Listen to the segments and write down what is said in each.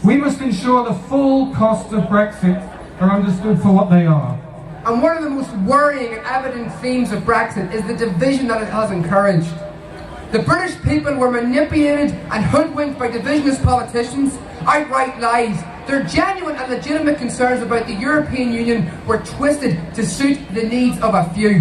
We must ensure the full costs of Brexit are understood for what they are. And one of the most worrying and evident themes of Brexit is the division that it has encouraged. The British people were manipulated and hoodwinked by divisionist politicians, outright lies. Their genuine and legitimate concerns about the European Union were twisted to suit the needs of a few.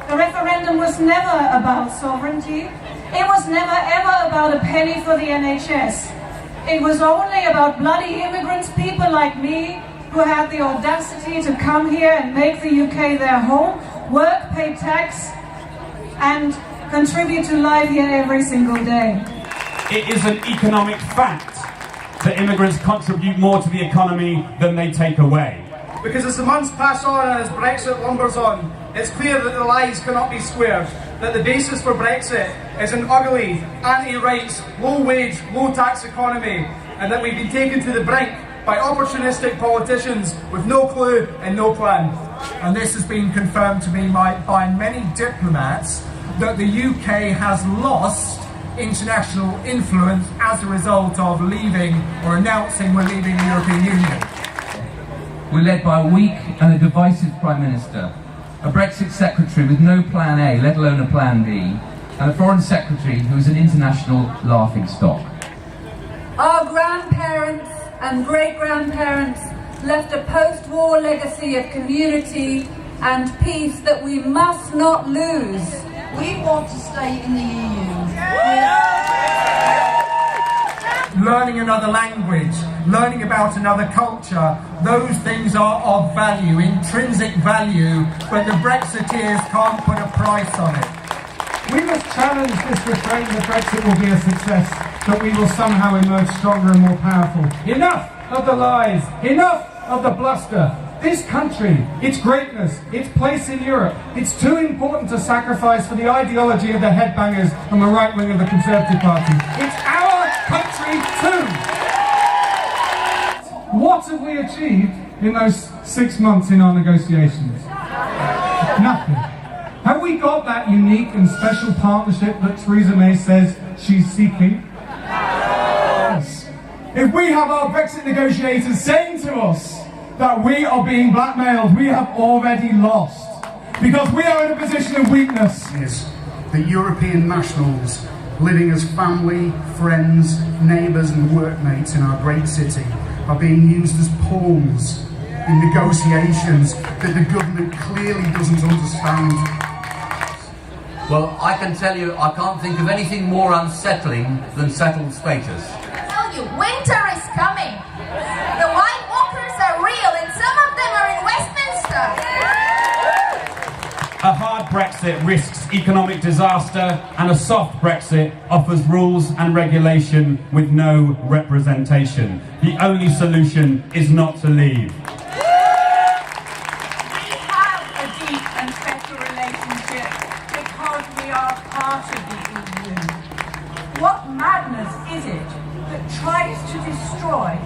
The referendum was never about sovereignty. It was never ever about a penny for the NHS. It was only about bloody immigrants, people like me, who had the audacity to come here and make the UK their home, work, pay tax, and contribute to life here every single day. It is an economic fact that immigrants contribute more to the economy than they take away. Because as the months pass on and as Brexit lumbers on, it's clear that the lies cannot be squared, that the basis for Brexit is an ugly, anti-rights, low-wage, low-tax economy, and that we've been taken to the brink by opportunistic politicians with no clue and no plan. And this has been confirmed to me by many diplomats that the UK has lost international influence as a result of leaving or announcing we're leaving the European Union. We're led by a weak and a divisive Prime Minister, a Brexit Secretary with no Plan A, let alone a Plan B, and a Foreign Secretary who is an international laughingstock. Our grandparents and great-grandparents left a post-war legacy of community and peace that we must not lose. We want to stay in the EU. Learning another language, learning about another culture, those things are of value, intrinsic value, but the Brexiteers can't put a price on it. We must challenge this refrain that Brexit will be a success, that we will somehow emerge stronger and more powerful. Enough of the lies, enough of the bluster. This country, its greatness, its place in Europe, it's too important to sacrifice for the ideology of the headbangers on the right wing of the Conservative Party. It's our country too! What have we achieved in those 6 months in our negotiations? Nothing. Have we got that unique and special partnership that Theresa May says she's seeking? Yes. If we have our Brexit negotiators saying to us that we are being blackmailed, we have already lost. Because we are in a position of weakness. Is that European nationals living as family, friends, neighbours and workmates in our great city are being used as pawns in negotiations that the government clearly doesn't understand. Well, I can tell you, I can't think of anything more unsettling than settled status. I tell you, winter is coming. The White Walkers are real, and some of them are in Westminster. A hard Brexit risks economic disaster, and a soft Brexit offers rules and regulation with no representation. The only solution is not to leave. We have a deep and special relationship because we are part of the EU. What madness is it that tries to destroy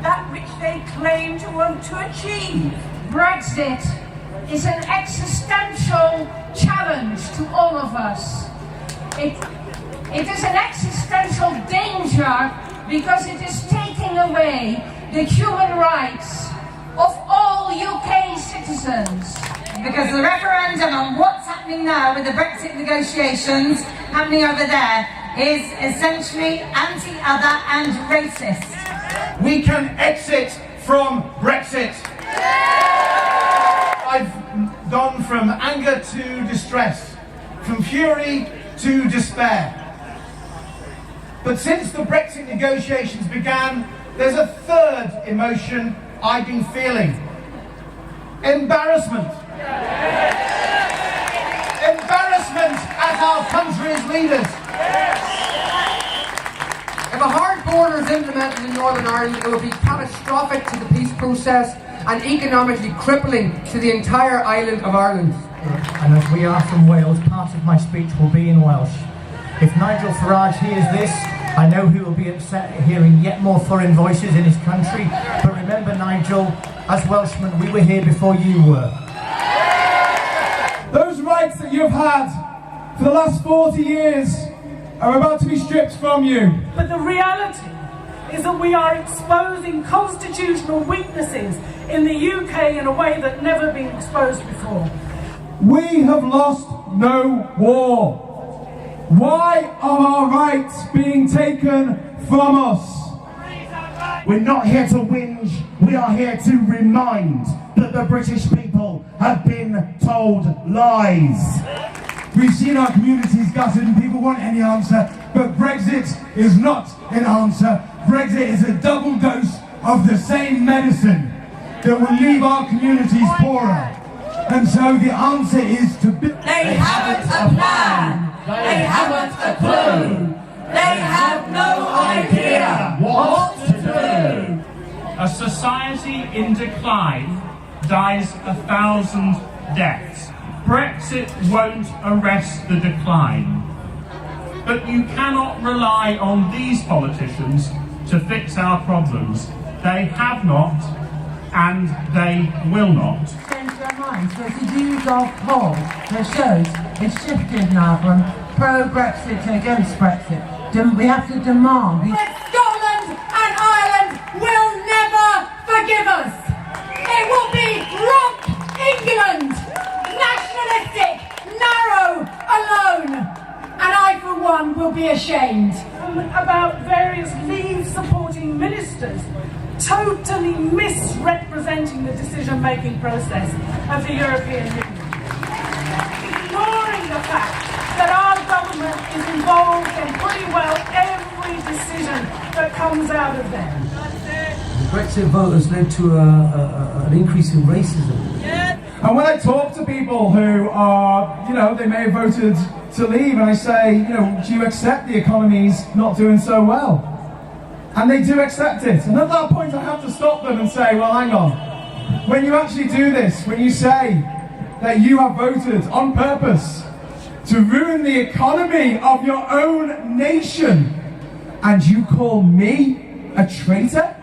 that which they claim to want to achieve? Brexit is an existential challenge to all of us. It is an existential danger because it is taking away the human rights of all UK citizens. Because the referendum on what's happening now with the Brexit negotiations happening over there is essentially anti-other and racist. We can exit from Brexit. I've gone from anger to distress, from fury to despair. But since the Brexit negotiations began, there's a third emotion I've been feeling. Embarrassment. Embarrassment at our country's leaders. If a hard border is implemented in Northern Ireland, it will be catastrophic to the peace process and economically crippling to the entire island of Ireland. And as we are from Wales, part of my speech will be in Welsh. If Nigel Farage hears this, I know he will be upset at hearing yet more foreign voices in his country, but remember, Nigel, as Welshmen, we were here before you were. Those rights that you've had for the last 40 years are about to be stripped from you. But the reality is that we are exposing constitutional weaknesses in the UK in a way that never been exposed before. We have lost no war. Why are our rights being taken from us? We're not here to whinge, we are here to remind that the British people have been told lies. We've seen our communities gutted and people want any answer, but Brexit is not an answer. Brexit is a double dose of the same medicine that will leave our communities poorer. And so the answer is to build. They haven't a plan, they haven't a clue, they have no idea what to do. A society in decline dies 1,000 deaths. Brexit won't arrest the decline. But you cannot rely on these politicians to fix our problems. They have not, and they will not. Change their minds. There's a huge old poll that shows it's shifted now from pro-Brexit to against Brexit. We have to demand. Scotland and Ireland will never forgive us. It will be rump England, nationalistic, narrow, alone. And I, for one, will be ashamed. About various Leave-supporting ministers totally misrepresenting the decision-making process of the European Union. Ignoring the fact that our government is involved in pretty well every decision that comes out of them. The Brexit vote has led to an increase in racism. And when I talk to people who are, they may have voted to leave, and I say, do you accept the economy's not doing so well? And they do accept it. And at that point I have to stop them and say, well, hang on. When you actually do this, when you say that you have voted on purpose to ruin the economy of your own nation, and you call me a traitor?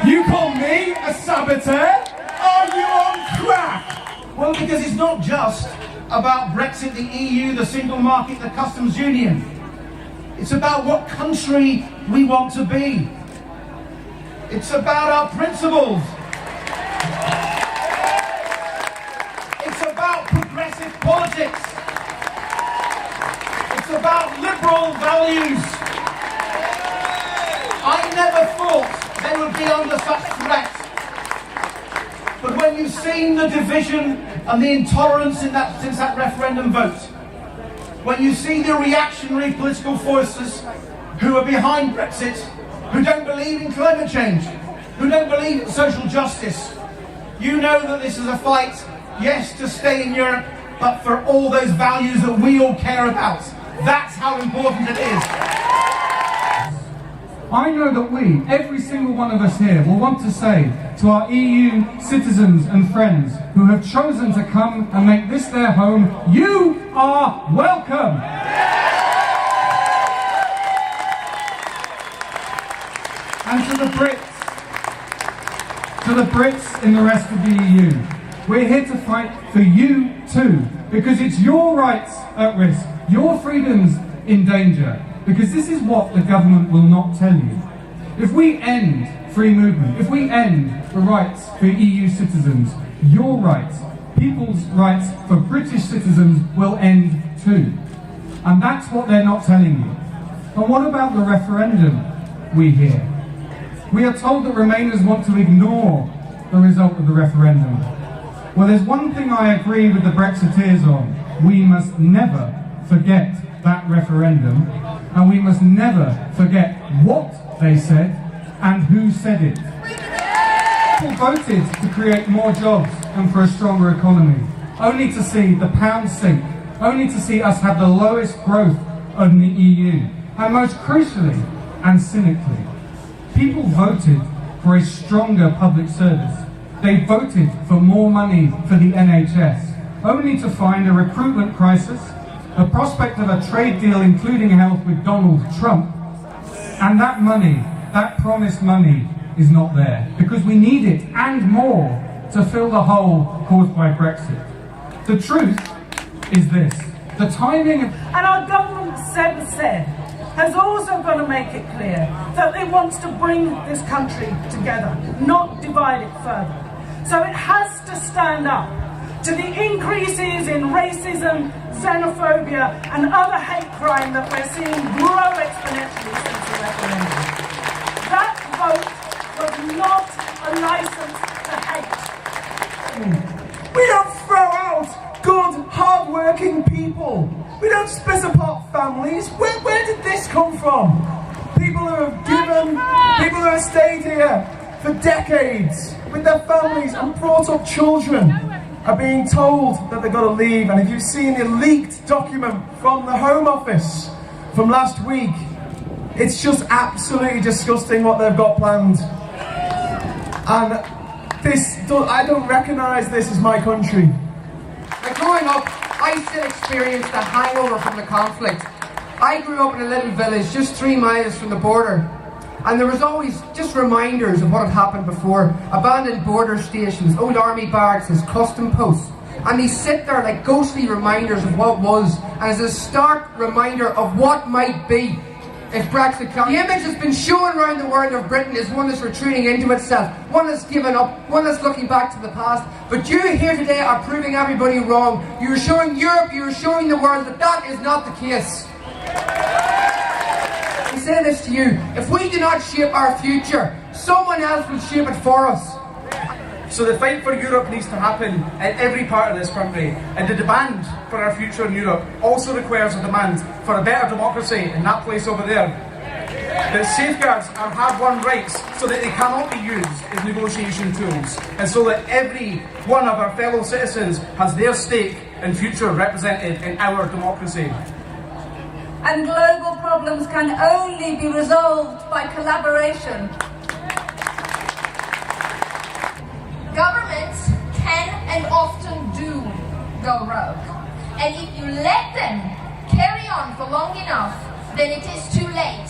You call me a saboteur? Are you on crack? Well, because it's not just about Brexit, the EU, the single market, the customs union. It's about what country we want to be. It's about our principles. It's about progressive politics. It's about liberal values. I never thought they would be under such threat. But when you've seen the division and the intolerance since that referendum vote, when you see the reactionary political forces who are behind Brexit, who don't believe in climate change, who don't believe in social justice, you know that this is a fight, yes, to stay in Europe, but for all those values that we all care about. That's how important it is. I know that we, every single one of us here, will want to say to our EU citizens and friends who have chosen to come and make this their home, you are welcome! And to the Brits in the rest of the EU, we're here to fight for you too, because it's your rights at risk, your freedoms in danger. Because this is what the government will not tell you. If we end free movement, if we end the rights for EU citizens, your rights, people's rights for British citizens will end too. And that's what they're not telling you. And what about the referendum we hear? We are told that Remainers want to ignore the result of the referendum. Well, there's one thing I agree with the Brexiteers on. We must never forget that referendum, and we must never forget what they said and who said it. People voted to create more jobs and for a stronger economy, only to see the pound sink, only to see us have the lowest growth in the EU, and most crucially and cynically, people voted for a stronger public service. They voted for more money for the NHS, only to find a recruitment crisis, the prospect of a trade deal including health with Donald Trump, and that money, that promised money, is not there, because we need it and more to fill the hole caused by Brexit. The truth is this, the timing of... And our government said has also got to make it clear that it wants to bring this country together, not divide it further. So it has to stand up to the increases in racism, xenophobia and other hate crime that we're seeing grow exponentially since the referendum. That vote was not a license to hate. We don't throw out good, hard-working people. We don't split apart families. Where did this come from? People who have given, people who have stayed here for decades with their families and brought up children are being told that they've got to leave. And if you've seen the leaked document from the Home Office from last week, it's just absolutely disgusting what they've got planned. And I don't recognise this as my country. Like growing up, I still experienced the hangover from the conflict. I grew up in a little village just 3 miles from the border, and there was always just reminders of what had happened before. Abandoned border stations, old army barracks, custom posts, and they sit there like ghostly reminders of what was, and as a stark reminder of what might be if Brexit comes. The image that's been shown around the world of Britain is one that's retreating into itself, one that's given up, one that's looking back to the past. But you here today are proving everybody wrong. You're showing Europe, you're showing the world that that is not the case. I say this to you, if we do not shape our future, someone else will shape it for us. So the fight for Europe needs to happen in every part of this country, and the demand for our future in Europe also requires a demand for a better democracy in that place over there that safeguards our hard-won rights so that they cannot be used as negotiation tools, and so that every one of our fellow citizens has their stake and future represented in our democracy. And global problems can only be resolved by collaboration. Governments can and often do go rogue. And if you let them carry on for long enough, then it is too late.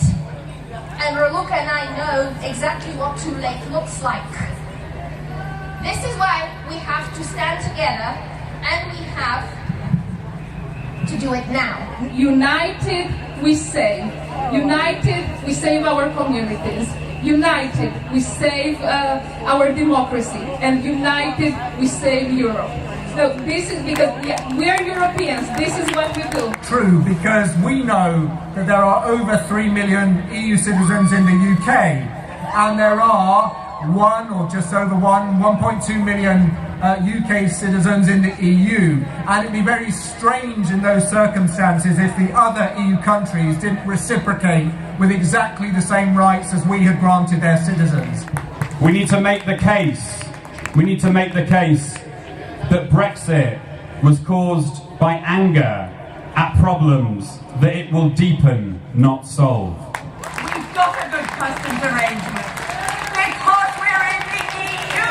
And Raluca and I know exactly what too late looks like. This is why we have to stand together, and we have to do it now. United we save. United we save our communities. United we save our democracy. And united we save Europe. So this is because we are Europeans. This is what we do. True, because we know that there are over 3 million EU citizens in the UK, and there are 1.2 million UK citizens in the EU, and it'd be very strange in those circumstances if the other EU countries didn't reciprocate with exactly the same rights as we had granted their citizens. We need to make the case. We need to make the case that Brexit was caused by anger at problems that it will deepen, not solve. We've got a good customs arrangement because we're in the EU.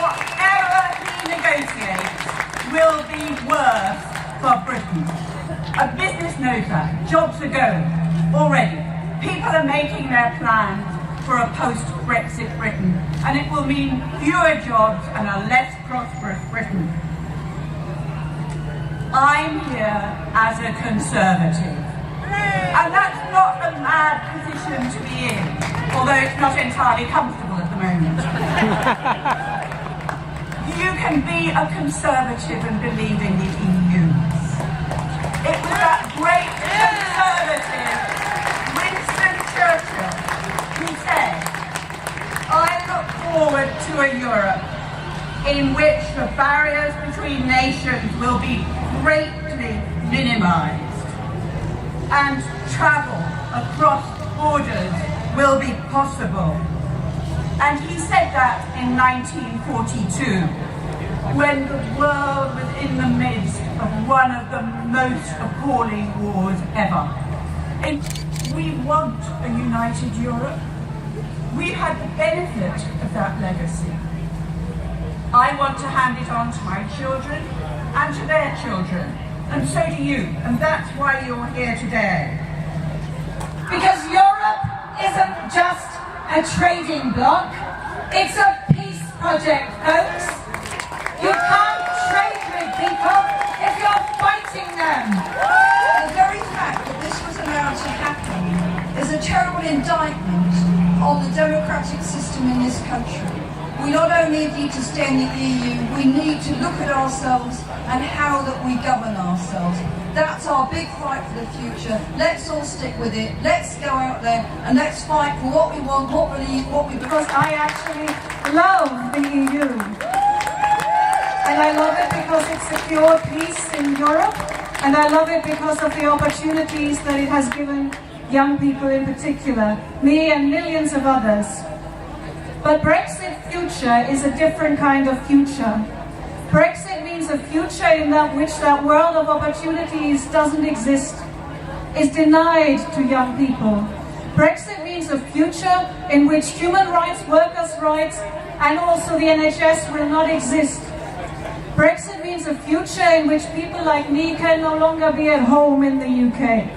Whatever he negotiates will be worse for Britain. A business knows that. Jobs are going already. People are making their plans for a post-Brexit Britain, and it will mean fewer jobs and a less prosperous Britain. I'm here as a Conservative, and that's not a mad position to be in, although it's not entirely comfortable at the moment. You can be a Conservative and believe in the EU. It was that great Conservative, Winston Churchill, who said, I look forward to a Europe in which the barriers between nations will be greatly minimized and travel across borders will be possible. And he said that in 1942, when the world was in the midst of one of the most appalling wars ever. And we want a united Europe. We've had the benefit of that legacy. I want to hand it on to my children and to their children, and so do you, and that's why you're here today. Because Europe isn't just a trading bloc, it's a project, folks. You can't trade with people if you're a terrible indictment on the democratic system in this country. We not only need to stay in the EU, we need to look at ourselves and how that we govern ourselves. That's our big fight for the future. Let's all stick with it. Let's go out there and let's fight for what we want, what we believe, what we... Because I actually love the EU. And I love it because it secured peace in Europe. And I love it because of the opportunities that it has given young people in particular, me and millions of others. But Brexit future is a different kind of future. Brexit means a future in which that world of opportunities doesn't exist, is denied to young people. Brexit means a future in which human rights, workers' rights, and also the NHS will not exist. Brexit means a future in which people like me can no longer be at home in the UK.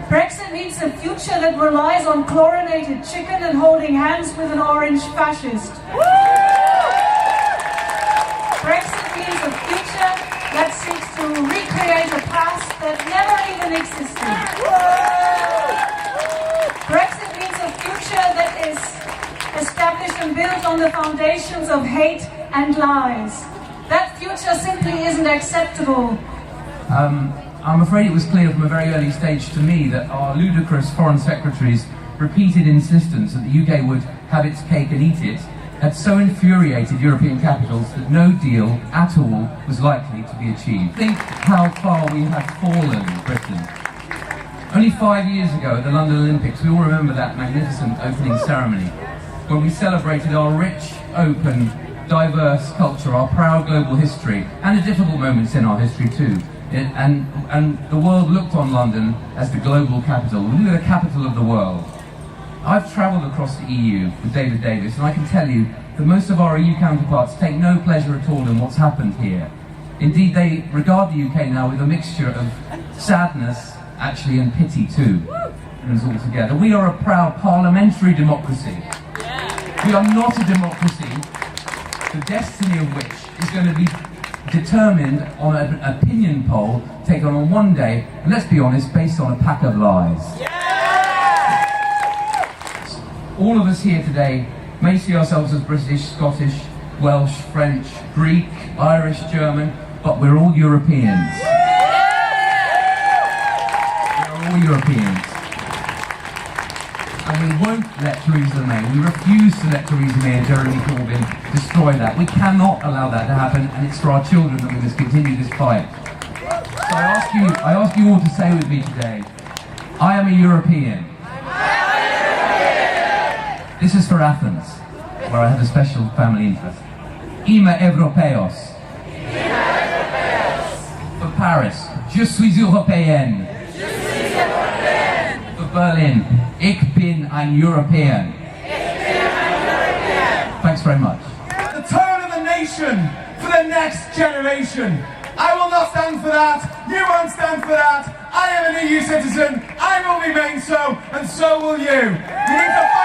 Brexit means a future that relies on chlorinated chicken and holding hands with an orange fascist. Brexit means a future that seeks to recreate a past that never even existed. Brexit means a future that is established and built on the foundations of hate and lies. That future simply isn't acceptable. I'm afraid it was clear from a very early stage to me that our ludicrous Foreign Secretary's repeated insistence that the UK would have its cake and eat it had so infuriated European capitals that no deal at all was likely to be achieved. Think how far we have fallen, Britain. Only 5 years ago at the London Olympics, we all remember that magnificent opening ceremony when we celebrated our rich, open, diverse culture, our proud global history, and the difficult moments in our history too. And the world looked on London as the global capital, the capital of the world. I've travelled across the EU with David Davis, and I can tell you that most of our EU counterparts take no pleasure at all in what's happened here. Indeed, they regard the UK now with a mixture of sadness, actually, and pity too, and all together. We are a proud parliamentary democracy. We are not a democracy, the destiny of which is going to be determined on an opinion poll taken on one day, and let's be honest, based on a pack of lies. All of us here today may see ourselves as British, Scottish, Welsh, French, Greek, Irish, German, but we're all Europeans. We're all Europeans. And we won't let Theresa May, we refuse to let Theresa May and Jeremy Corbyn destroy that. We cannot allow that to happen, and it's for our children that we must continue this fight. So I ask you all to say with me today, I am a European. This is for Athens, where I have a special family interest. Είμαι Europeos. For Paris, je suis européenne. For Berlin, ich bin ein European. Thanks very much. The tone of the nation for the next generation. I will not stand for that. You won't stand for that. I am an EU citizen. I will remain so, and so will you. You need to fight